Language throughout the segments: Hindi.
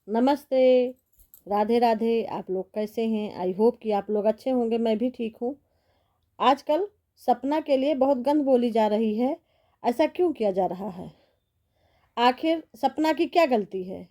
नमस्ते। राधे राधे। आप लोग कैसे हैं? आई होप कि आप लोग अच्छे होंगे। मैं भी ठीक हूँ। आजकल सपना के लिए बहुत गंद बोली जा रही है। ऐसा क्यों किया जा रहा है? आखिर सपना की क्या गलती है?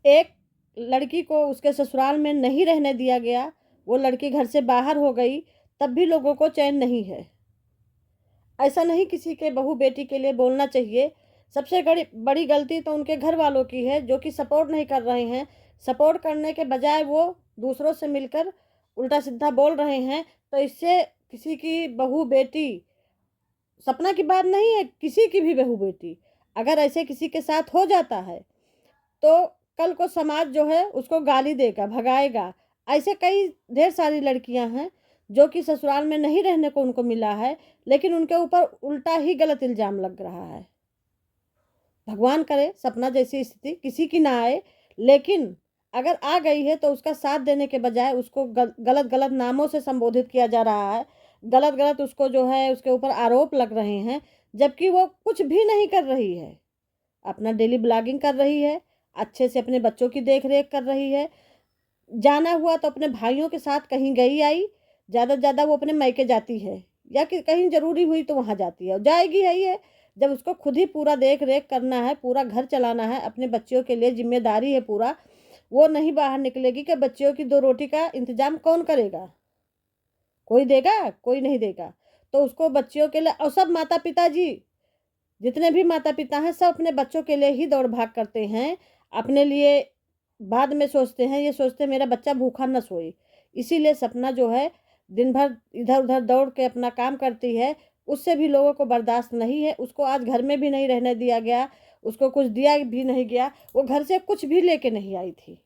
एक लड़की को उसके ससुराल में नहीं रहने दिया गया, वो लड़की घर से बाहर हो गई, तब भी लोगों को चैन नहीं है। ऐसा नहीं किसी के बहू बेटी के लिए बोलना चाहिए। सबसे बड़ी गलती तो उनके घर वालों की है, जो कि सपोर्ट नहीं कर रहे हैं। सपोर्ट करने के बजाय वो दूसरों से मिलकर उल्टा सीधा बोल रहे हैं। तो इससे किसी की बहू बेटी, सपना की बात नहीं है, किसी की भी बहू बेटी अगर ऐसे किसी के साथ हो जाता है तो कल को समाज जो है उसको गाली देगा, भगाएगा। ऐसे कई ढेर सारी लड़कियां हैं जो कि ससुराल में नहीं रहने को उनको मिला है, लेकिन उनके ऊपर उल्टा ही गलत इल्जाम लग रहा है। भगवान करे सपना जैसी स्थिति किसी की ना आए, लेकिन अगर आ गई है तो उसका साथ देने के बजाय उसको गलत गलत नामों से संबोधित किया जा रहा है। गलत गलत उसको जो है उसके ऊपर आरोप लग रहे हैं, जबकि वो कुछ भी नहीं कर रही है। अपना डेली ब्लॉगिंग कर रही है, अच्छे से अपने बच्चों की देख रेख कर रही है। जाना हुआ तो अपने भाइयों के साथ कहीं गई आई, ज़्यादा से ज़्यादा वो अपने मायके जाती है, या कि कहीं ज़रूरी हुई तो वहाँ जाती है और जाएगी है ही है। जब उसको खुद ही पूरा देख रेख करना है, पूरा घर चलाना है, अपने बच्चियों के लिए जिम्मेदारी है पूरा, वो नहीं बाहर निकलेगी कि बच्चियों की 2 रोटी का इंतजाम कौन करेगा? कोई देगा? कोई नहीं देगा। तो उसको बच्चियों के लिए, और सब माता पिता जी, जितने भी माता पिता हैं सब अपने बच्चों के लिए ही दौड़ भाग करते हैं। अपने लिए बाद में सोचते हैं, ये सोचते हैं मेरा बच्चा भूखा न सोए। इसीलिए सपना जो है दिन भर इधर उधर दौड़ के अपना काम करती है। उससे भी लोगों को बर्दाश्त नहीं है। उसको आज घर में भी नहीं रहने दिया गया, उसको कुछ दिया भी नहीं गया। वो घर से कुछ भी लेके नहीं आई थी।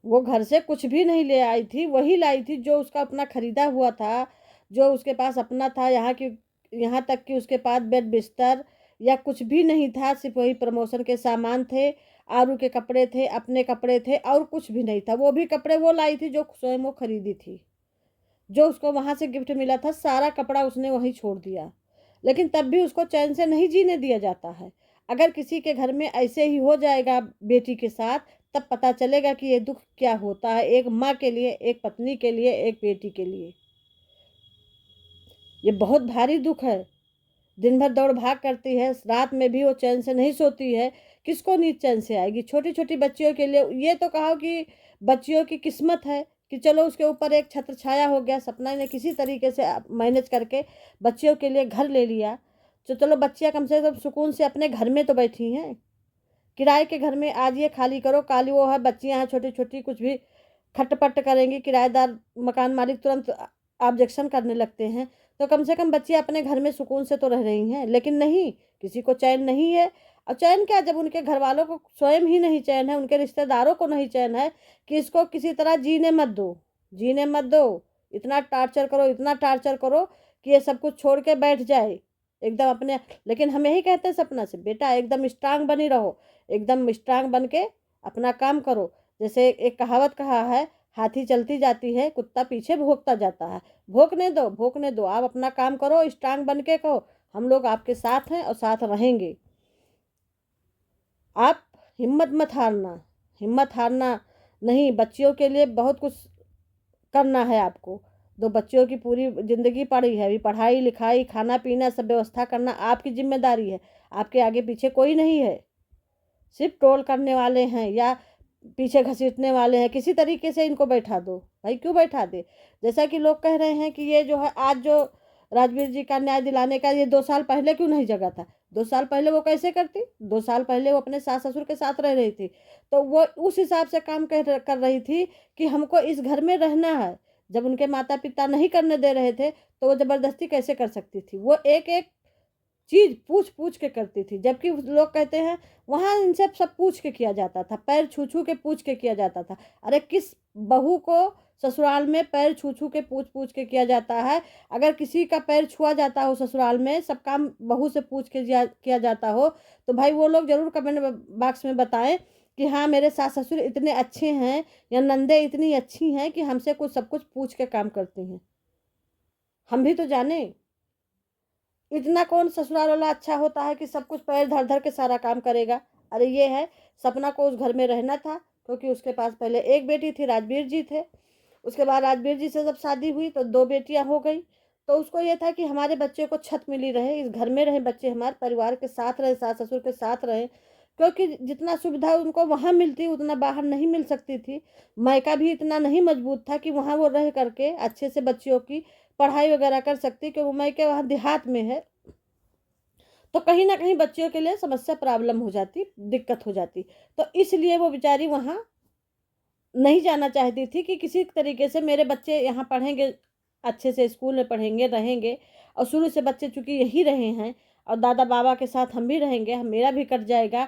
वो घर से कुछ भी नहीं ले आई थी, वही लाई थी जो उसका अपना खरीदा हुआ था, जो उसके पास अपना था। यहाँ तक कि उसके पास बेड बिस्तर या कुछ भी नहीं था, सिर्फ वही प्रमोशन के सामान थे, आरू के कपड़े थे, अपने कपड़े थे, और कुछ भी नहीं था। वो भी कपड़े वो लाई थी जो स्वयं वो खरीदी थी, जो उसको वहां से गिफ्ट मिला था। सारा कपड़ा उसने वहीं छोड़ दिया, लेकिन तब भी उसको चैन से नहीं जीने दिया जाता है। अगर किसी के घर में ऐसे ही हो जाएगा बेटी के साथ, तब पता चलेगा कि ये दुख क्या होता है, एक माँ के लिए, एक पत्नी के लिए, एक बेटी के लिए। ये बहुत भारी दुख है। दिन भर दौड़ भाग करती है, रात में भी वो चैन से नहीं सोती है। किसको नींद चैन से आएगी? छोटी छोटी बच्चियों के लिए ये तो कहो कि बच्चियों की किस्मत है कि चलो उसके ऊपर एक छत्र छाया हो गया, सपना ने किसी तरीके से मैनेज करके बच्चियों के लिए घर ले लिया। तो चलो बच्चियां कम से कम सुकून से अपने घर में तो बैठी हैं। किराए के घर में आज ये खाली करो, काली वो है, बच्चियां हैं छोटी छोटी, कुछ भी खटपट करेंगी, किराएदार मकान मालिक तुरंत ऑब्जेक्शन करने लगते हैं। तो कम से कम बच्चियां अपने घर में सुकून से तो रह रही हैं, लेकिन नहीं, किसी को चैन नहीं है। और चैन क्या, जब उनके घर वालों को स्वयं ही नहीं चैन है, उनके रिश्तेदारों को नहीं चैन है कि इसको किसी तरह जीने मत दो, जीने मत दो, इतना टार्चर करो, इतना टार्चर करो कि ये सब कुछ छोड़ के बैठ जाए एकदम अपने। लेकिन हम यही कहते हैं सपना से, बेटा एकदम स्ट्रांग बनी रहो, एकदम स्ट्रांग बन के अपना काम करो। जैसे एक कहावत कहा है, हाथी चलती जाती है, कुत्ता पीछे भौंकता जाता है। भौंकने दो, भौंकने दो, आप अपना काम करो, स्ट्रांग बन के कहो हम लोग आपके साथ हैं और साथ रहेंगे। आप हिम्मत मत हारना, हिम्मत हारना नहीं। बच्चियों के लिए बहुत कुछ करना है आपको। दो बच्चियों की पूरी जिंदगी पड़ी है, अभी पढ़ाई लिखाई खाना पीना सब व्यवस्था करना आपकी जिम्मेदारी है। आपके आगे पीछे कोई नहीं है। सिर्फ ट्रोल करने वाले हैं या पीछे घसीटने वाले हैं, किसी तरीके से इनको बैठा दो। भाई क्यों बैठा दे? जैसा कि लोग कह रहे हैं कि ये जो है आज जो राजवीर जी का न्याय दिलाने का, ये 2 साल पहले क्यों नहीं जगा था? 2 साल पहले वो कैसे करती? 2 साल पहले वो अपने सास ससुर के साथ रह रही थी, तो वो उस हिसाब से काम कर रही थी कि हमको इस घर में रहना है। जब उनके माता पिता नहीं करने दे रहे थे तो वो जबरदस्ती कैसे कर सकती थी? वो एक एक चीज पूछ पूछ के करती थी, जबकि लोग कहते हैं वहां इनसे सब पूछ के किया जाता था, पैर छू छू के पूछ के किया जाता था। अरे किस बहू को ससुराल में पैर छू छू के पूछ पूछ के किया जाता है? अगर किसी का पैर छुआ जाता हो ससुराल में, सब काम बहू से पूछ के किया जाता हो, तो भाई वो लोग जरूर कमेंट बॉक्स में बताएं कि हाँ मेरे सास ससुर इतने अच्छे हैं, या नंदे इतनी अच्छी हैं कि हमसे कुछ सब कुछ पूछ के काम करती हैं। हम भी तो जाने। इतना कौन ससुराल वाला अच्छा होता है कि सब कुछ पैर धर धर के सारा काम करेगा? अरे ये है, सपना को उस घर में रहना था, क्योंकि उसके पास पहले एक बेटी थी, राजवीर जी थे। उसके बाद राजवीर जी से जब शादी हुई तो 2 बेटियां हो गई। तो उसको ये था कि हमारे बच्चे को छत मिली रहे, इस घर में रहे बच्चे, हमारे परिवार के साथ रहे, सास ससुर के साथ रहे, क्योंकि जितना सुविधा उनको वहां मिलती उतना बाहर नहीं मिल सकती थी। मायका भी इतना नहीं मजबूत था कि वहां वो रह करके अच्छे से बच्चियों की पढ़ाई वगैरह कर सकती, क्योंकि मायके वहां देहात में है। तो कहीं ना कहीं बच्चियों के लिए समस्या, प्रॉब्लम हो जाती, दिक्कत हो जाती। तो इसलिए वो बेचारी वहां नहीं जाना चाहती थी कि किसी तरीके से मेरे बच्चे यहाँ पढ़ेंगे, अच्छे से स्कूल में पढ़ेंगे, रहेंगे। और शुरू से बच्चे चूंकि यही रहे हैं, और दादा बाबा के साथ हम भी रहेंगे, हम मेरा भी कट जाएगा।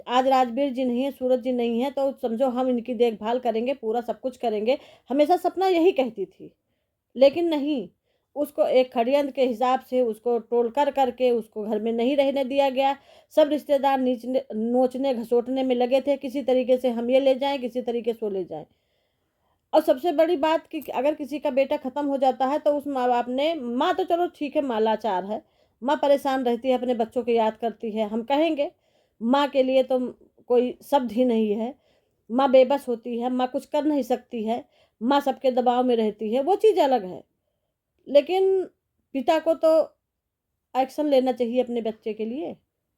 आज राजवीर जी नहीं है, सूरज जी नहीं है, तो समझो हम इनकी देखभाल करेंगे, पूरा सब कुछ करेंगे। हमेशा सपना यही कहती थी। लेकिन नहीं, उसको एक षड्यंत्र के हिसाब से उसको ट्रोल कर करके उसको घर में नहीं रहने दिया गया। सब रिश्तेदार नीचने नोचने घसोटने में लगे थे, किसी तरीके से हम ये ले जाएं, किसी तरीके से वो ले जाएं। और सबसे बड़ी बात कि अगर किसी का बेटा खत्म हो जाता है तो उस माँ बाप ने, माँ तो चलो ठीक है, माँ लाचार है, माँ परेशान रहती है, अपने बच्चों को याद करती है, हम कहेंगे माँ के लिए तो कोई शब्द ही नहीं है। माँ बेबस होती है, माँ कुछ कर नहीं सकती है, माँ सबके दबाव में रहती है, वो चीज़ अलग है। लेकिन पिता को तो एक्शन लेना चाहिए अपने बच्चे के लिए।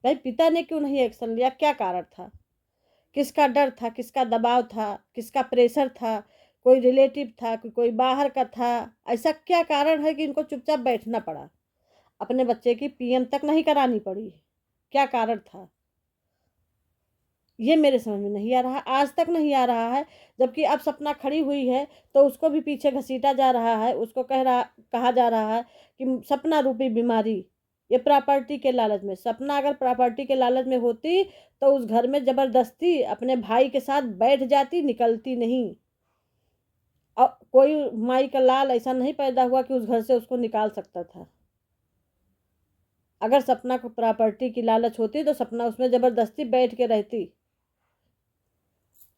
भाई पिता ने क्यों नहीं एक्शन लिया, क्या कारण था, किसका डर था, किसका दबाव था, किसका प्रेशर था, कोई रिलेटिव था, कोई बाहर का था? ऐसा क्या कारण है कि इनको चुपचाप बैठना पड़ा, अपने बच्चे की पीएम तक नहीं करानी पड़ी? क्या कारण था? ये मेरे समझ में नहीं आ रहा, आज तक नहीं आ रहा है। जबकि अब सपना खड़ी हुई है तो उसको भी पीछे घसीटा जा रहा है, उसको कहा जा रहा है कि सपना रूपी बीमारी, ये प्रॉपर्टी के लालच में, सपना अगर प्रॉपर्टी के लालच में होती तो उस घर में जबरदस्ती अपने भाई के साथ बैठ जाती, निकलती नहीं। और कोई माई का लाल ऐसा नहीं पैदा हुआ कि उस घर से उसको निकाल सकता था। अगर सपना को प्रॉपर्टी की लालच होती तो सपना उसमें जबरदस्ती बैठ के रहती।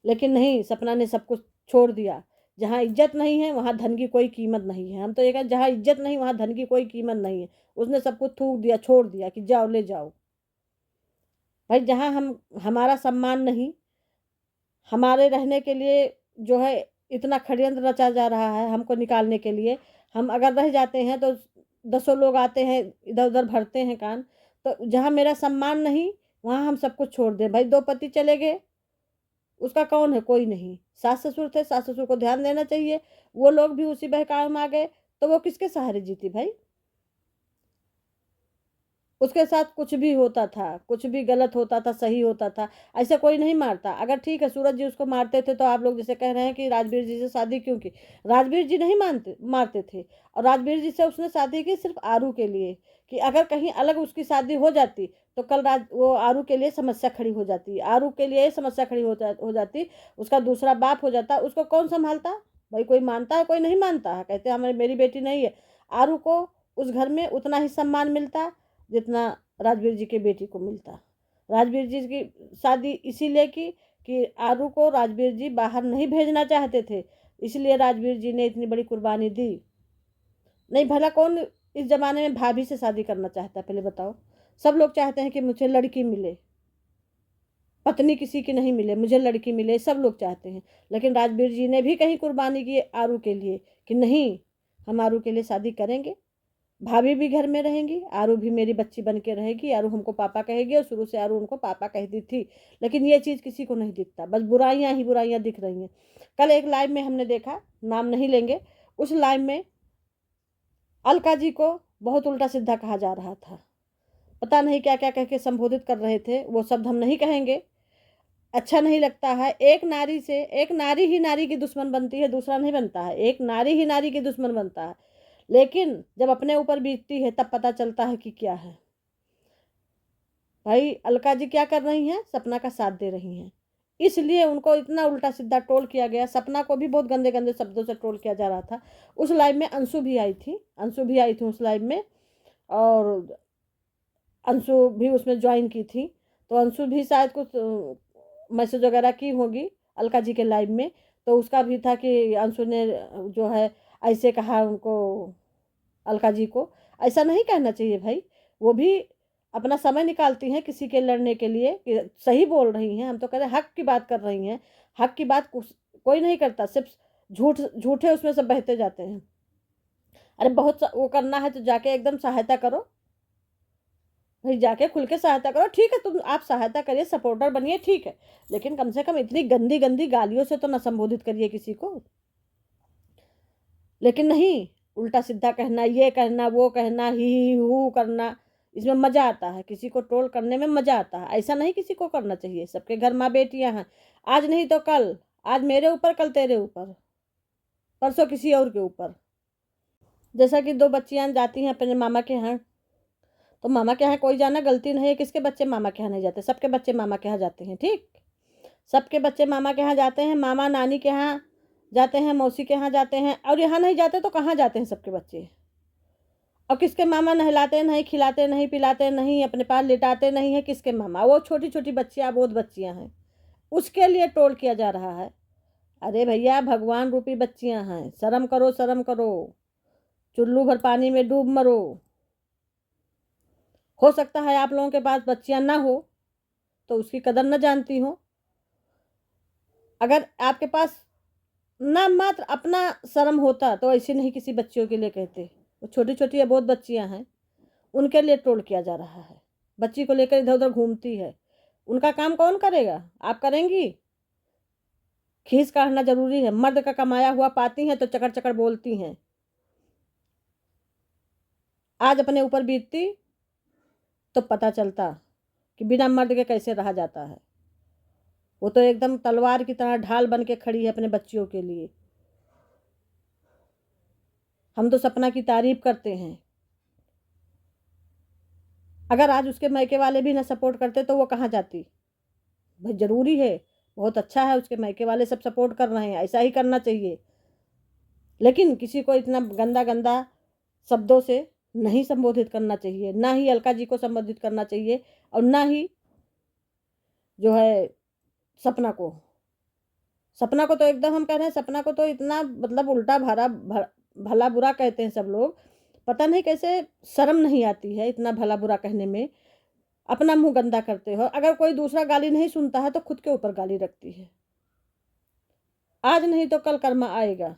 लेकिन नहीं, सपना ने सब कुछ छोड़ दिया। जहाँ इज्जत नहीं है वहाँ धन की कोई कीमत नहीं है। हम तो ये कहते, जहाँ इज्जत नहीं वहाँ धन की कोई कीमत नहीं है। उसने सब कुछ थूक दिया, छोड़ दिया कि जाओ ले जाओ। भाई जहाँ हमारा सम्मान नहीं, हमारे रहने के लिए जो है इतना षड्यंत्र रचा जा रहा है हमको निकालने के लिए, हम अगर रह जाते हैं तो 10 लोग आते हैं, इधर उधर भरते हैं कान। तो जहाँ मेरा सम्मान नहीं वहाँ हम सब कुछ छोड़ दें। भाई 2 पति चले गए, उसका कौन है? कोई नहीं। सास ससुर थे, सास ससुर को ध्यान देना चाहिए, वो लोग भी उसी बहकावे में आ गए, तो वो किसके सहारे जीती भाई? उसके साथ कुछ भी होता था, कुछ भी गलत होता था, सही होता था, ऐसा कोई नहीं मारता। अगर ठीक है सूरज जी उसको मारते थे तो आप लोग जैसे कह रहे हैं कि राजवीर जी से शादी क्यों की, राजवीर जी नहीं मारते थे। और राजवीर जी से उसने शादी की सिर्फ आरू के लिए, कि अगर कहीं अलग उसकी शादी हो जाती तो कल वो आरू के लिए समस्या खड़ी हो जाती, आरू के लिए समस्या खड़ी हो जाती, उसका दूसरा बाप हो जाता, उसको कौन संभालता? भाई कोई मानता है, कोई नहीं मानता है, कहते हमारी मेरी बेटी नहीं है। आरू को उस घर में उतना ही सम्मान मिलता जितना राजवीर जी के बेटी को मिलता। राजवीर जी की शादी इसीलिए की कि आरू को राजवीर जी बाहर नहीं भेजना चाहते थे, इसलिए राजवीर जी ने इतनी बड़ी कुर्बानी दी। नहीं, भला कौन इस जमाने में भाभी से शादी करना चाहता है, पहले बताओ? सब लोग चाहते हैं कि मुझे लड़की मिले, पत्नी किसी की नहीं मिले, मुझे लड़की मिले, सब लोग चाहते हैं। लेकिन राजवीर जी ने भी कहीं कुर्बानी की आरू के लिए कि नहीं, हम आरू के लिए शादी करेंगे, भाभी भी घर में रहेंगी, आरू भी मेरी बच्ची बन के रहेगी, आरू हमको पापा कहेगी, और शुरू से आरू उनको पापा कहती थी। लेकिन ये चीज़ किसी को नहीं दिखता, बस बुराइयां ही बुराइयां दिख रही हैं। कल एक लाइव में हमने देखा, नाम नहीं लेंगे, उस लाइव में अलका जी को बहुत उल्टा सीधा कहा जा रहा था, पता नहीं क्या क्या कह के संबोधित कर रहे थे, वो शब्द हम नहीं कहेंगे। अच्छा नहीं लगता है। एक नारी से, एक नारी ही नारी की दुश्मन बनती है, दूसरा नहीं बनता है। एक नारी ही नारी की दुश्मन बनता है, लेकिन जब अपने ऊपर बीतती है तब पता चलता है कि क्या है। भाई अलका जी क्या कर रही हैं? सपना का साथ दे रही हैं, इसलिए उनको इतना उल्टा सीधा ट्रोल किया गया। सपना को भी बहुत गंदे गंदे शब्दों से ट्रोल किया जा रहा था। उस लाइव में अंशु भी आई थी, अंशु भी आई थी उस लाइव में, और अंशु भी उसमें ज्वाइन की थी। तो अंशु भी शायद कुछ मैसेज वगैरह की होगी अलका जी के लाइव में, तो उसका भी था कि अंशु ने जो है ऐसे कहा उनको, अलका जी को। ऐसा नहीं कहना चाहिए भाई, वो भी अपना समय निकालती हैं किसी के लड़ने के लिए कि सही बोल रही हैं, हम तो कह रहे हैं हक की बात कर रही हैं। हक की बात कोई नहीं करता, सिर्फ झूठे उसमें सब बहते जाते हैं। अरे बहुत वो करना है तो जाके एकदम सहायता करो भाई, जाके खुल के सहायता करो। ठीक है, तुम आप सहायता करिए, सपोर्टर बनिए, ठीक है, लेकिन कम से कम इतनी गंदी गंदी गालियों से तो ना संबोधित करिए किसी को। लेकिन नहीं, उल्टा सीधा कहना, ये कहना, वो कहना, ही हू करना, इसमें मजा आता है, किसी को ट्रोल करने में मजा आता है। ऐसा नहीं किसी को करना चाहिए। सबके घर माँ बेटियां हैं, आज नहीं तो कल, आज मेरे ऊपर, कल तेरे ऊपर, परसों किसी और के ऊपर। जैसा कि दो बच्चियां जाती हैं अपने मामा के यहाँ, तो मामा के यहाँ कोई जाना गलती नहीं है। किसके बच्चे मामा के यहाँ नहीं जाते? सबके बच्चे मामा के यहाँ जाते हैं। ठीक, सबके बच्चे मामा के यहाँ जाते हैं, मामा नानी के यहाँ जाते हैं, मौसी के यहाँ जाते हैं, और यहाँ नहीं जाते तो कहाँ जाते हैं सबके बच्चे? और किसके मामा नहलाते नहीं, खिलाते नहीं, पिलाते नहीं, अपने पास लिटाते नहीं है? किसके मामा? वो छोटी छोटी बच्चियाँ, बहुत बच्चियाँ हैं, उसके लिए ट्रोल किया जा रहा है। अरे भैया, भगवान रूपी बच्चियाँ हैं, शर्म करो, शर्म करो, चुल्लू भर पानी में डूब मरो। हो सकता है आप लोगों के पास बच्चियाँ ना हो तो उसकी कदर न जानती हो। अगर आपके पास ना मात्र अपना शर्म होता तो ऐसे नहीं किसी बच्चियों के लिए कहते। वो छोटी छोटी बहुत बच्चियां हैं, उनके लिए ट्रोल किया जा रहा है। बच्ची को लेकर इधर उधर घूमती है, उनका काम कौन करेगा? आप करेंगी? खींच काटना जरूरी है। मर्द का कमाया हुआ पाती हैं तो चकड़ चकड़ बोलती हैं। आज अपने ऊपर बीतती तो पता चलता कि बिना मर्द के कैसे रहा जाता है। वो तो एकदम तलवार की तरह ढाल बन के खड़ी है अपने बच्चियों के लिए। हम तो सपना की तारीफ करते हैं। अगर आज उसके मायके वाले भी ना सपोर्ट करते तो वो कहाँ जाती? भाई जरूरी है, बहुत अच्छा है उसके मायके वाले सब सपोर्ट कर रहे हैं, ऐसा ही करना चाहिए। लेकिन किसी को इतना गंदा गंदा शब्दों से नहीं संबोधित करना चाहिए, ना ही अलका जी को संबोधित करना चाहिए, और ना ही जो है सपना को तो एकदम हम कह रहे हैं, सपना को तो इतना मतलब उल्टा भला बुरा कहते हैं सब लोग। पता नहीं कैसे शर्म नहीं आती है इतना भला बुरा कहने में। अपना मुंह गंदा करते हो। अगर कोई दूसरा गाली नहीं सुनता है तो खुद के ऊपर गाली रखती है। आज नहीं तो कल कर्मा आएगा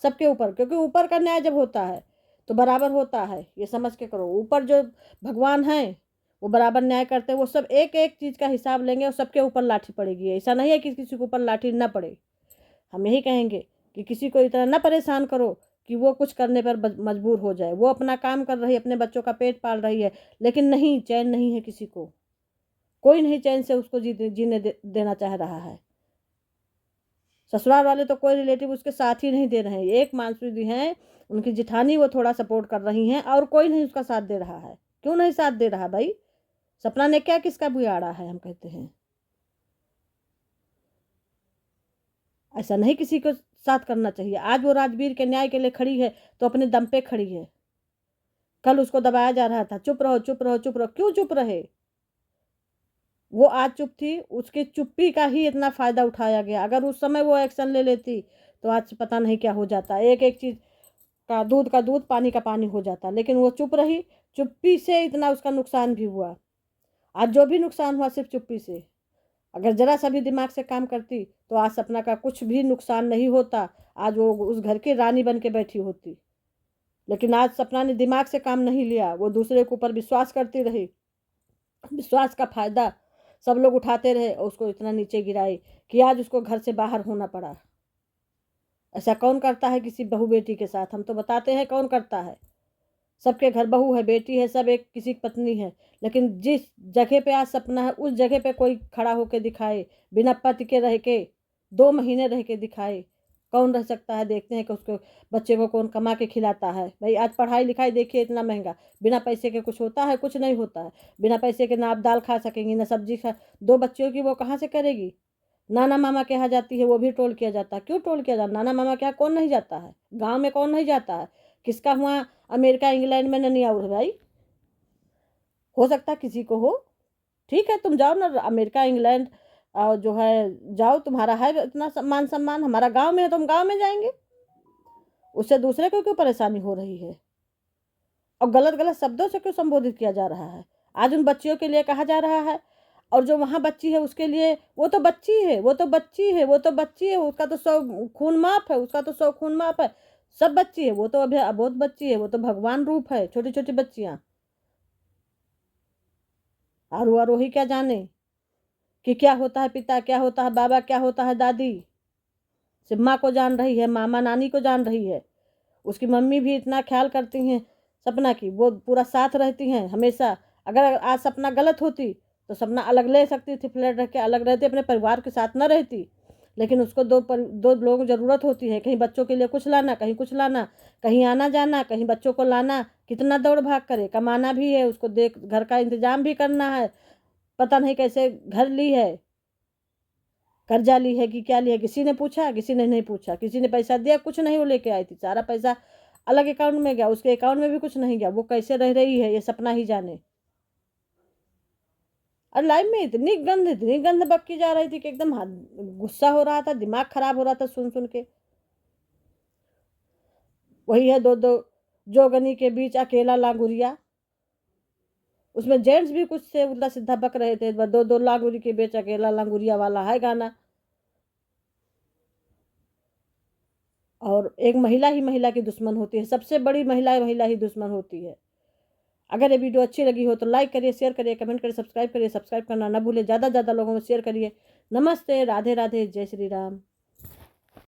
सबके ऊपर, क्योंकि ऊपर का न्याय जब होता है तो बराबर होता है, ये समझ के करो। ऊपर जो भगवान हैं वो बराबर न्याय करते हैं, वो सब एक एक चीज़ का हिसाब लेंगे और सबके ऊपर लाठी पड़ेगी। ऐसा नहीं है कि किसी के ऊपर लाठी ना पड़े। हम यही कहेंगे कि किसी को इतना ना परेशान करो कि वो कुछ करने पर मजबूर हो जाए। वो अपना काम कर रही है, अपने बच्चों का पेट पाल रही है, लेकिन नहीं, चैन नहीं है किसी को। कोई नहीं चैन से उसको जीने देना चाह रहा है। ससुराल वाले तो कोई रिलेटिव उसके साथ ही नहीं दे रहे हैं। एक मानसी दी हैं, उनकी जिठानी, वो थोड़ा सपोर्ट कर रही हैं, और कोई नहीं उसका साथ दे रहा है। क्यों नहीं साथ दे रहा भाई? सपना ने क्या किसका बिगाड़ा है? हम कहते हैं ऐसा नहीं किसी को साथ करना चाहिए। आज वो राजवीर के न्याय के लिए खड़ी है तो अपने दम पे खड़ी है। कल उसको दबाया जा रहा था, चुप रहो, चुप रहो, चुप रहो। क्यों चुप रहे? वो आज चुप थी, उसकी चुप्पी का ही इतना फायदा उठाया गया। अगर उस समय वो एक्शन ले लेती तो आज पता नहीं क्या हो जाता। एक एक चीज का दूध, पानी का पानी हो जाता। लेकिन वो चुप रही, चुप्पी से इतना उसका नुकसान भी हुआ। आज जो भी नुकसान हुआ सिर्फ चुप्पी से। अगर जरा सा भी दिमाग से काम करती तो आज सपना का कुछ भी नुकसान नहीं होता। आज वो उस घर की रानी बन के बैठी होती। लेकिन आज सपना ने दिमाग से काम नहीं लिया, वो दूसरे के ऊपर विश्वास करती रही। विश्वास का फायदा सब लोग उठाते रहे और उसको इतना नीचे गिराए कि आज उसको घर से बाहर होना पड़ा। ऐसा कौन करता है किसी बहू बेटी के साथ? हम तो बताते हैं कौन करता है। सबके घर बहू है, बेटी है, सब एक किसी की पत्नी है, लेकिन जिस जगह पे आज सपना है उस जगह पे कोई खड़ा होके दिखाए, बिना पति के रह के 2 महीने रह के दिखाए। कौन रह सकता है? देखते हैं कि उसको बच्चे को कौन कमा के खिलाता है। भाई आज पढ़ाई लिखाई देखिए इतना महंगा, बिना पैसे के कुछ होता है? कुछ नहीं होता है। बिना पैसे के ना आप दाल खा सकेंगी ना सब्जी खा। 2 बच्चों की वो कहाँ से करेगी? नाना मामा के यहाँ जाती है, वो भी ट्रोल किया जाता है। क्यों ट्रोल किया जाता? नाना मामा के यहाँ कौन नहीं जाता है? गाँव में कौन नहीं जाता है? किसका हुआ अमेरिका इंग्लैंड में नहीं आउर भाई? हो सकता किसी को हो, ठीक है, तुम जाओ ना अमेरिका इंग्लैंड, और जो है जाओ, तुम्हारा है इतना मान सम्मान। हमारा गांव में है तो हम गांव में जाएंगे। उससे दूसरे को क्यों परेशानी हो रही है? और गलत गलत शब्दों से क्यों संबोधित किया जा रहा है? आज उन बच्चियों के लिए कहा जा रहा है, और जो वहाँ बच्ची है उसके लिए, वो तो बच्ची है, वो तो बच्ची है, वो तो बच्ची है, उसका तो 100 खून माफ है, उसका तो 100 खून माफ है। सब बच्ची है, वो तो अभी अबोध बच्ची है, वो तो भगवान रूप है, छोटी छोटी बच्चियां। और वो आरोही क्या जाने कि क्या होता है पिता, क्या होता है बाबा, क्या होता है दादी। सिर्फ माँ को जान रही है, मामा नानी को जान रही है। उसकी मम्मी भी इतना ख्याल करती हैं सपना की, वो पूरा साथ रहती हैं हमेशा। अगर आज सपना गलत होती तो सपना अलग ले सकती थी, फ्लैट रह के अलग रहती, अपने परिवार के साथ न रहती। लेकिन उसको दो लोगों की ज़रूरत होती है, कहीं बच्चों के लिए कुछ लाना, कहीं कुछ लाना, कहीं आना जाना, कहीं बच्चों को लाना। कितना दौड़ भाग करे, कमाना भी है उसको, देख घर का इंतजाम भी करना है। पता नहीं कैसे घर ली है, कर्जा ली है कि क्या ली है, किसी ने पूछा, किसी ने नहीं पूछा। किसी ने पैसा दिया, कुछ नहीं, वो लेके आई थी, सारा पैसा अलग अकाउंट में गया, उसके अकाउंट में भी कुछ नहीं गया। वो कैसे रह रही है ये सपना ही जाने। और लाइफ में इतनी गंद बकती जा रही थी कि एकदम गुस्सा हो रहा था, दिमाग खराब हो रहा था सुन सुन के। वही है दो दो जोगनी के बीच अकेला लांगुरिया। उसमें जेंट्स भी कुछ से उल्टा सीधा बक रहे थे, दो दो लांगुरी के बीच अकेला लांगुरिया वाला है गाना। और एक महिला ही महिला की दुश्मन होती है, सबसे बड़ी महिला महिला ही दुश्मन होती है। अगर ये वीडियो अच्छी लगी हो तो लाइक करिए, शेयर करिए, कमेंट करिए, सब्सक्राइब करिए। सब्सक्राइब करना ना भूलिए, ज़्यादा से ज़्यादा लोगों में शेयर करिए। नमस्ते, राधे राधे, जय श्री राम।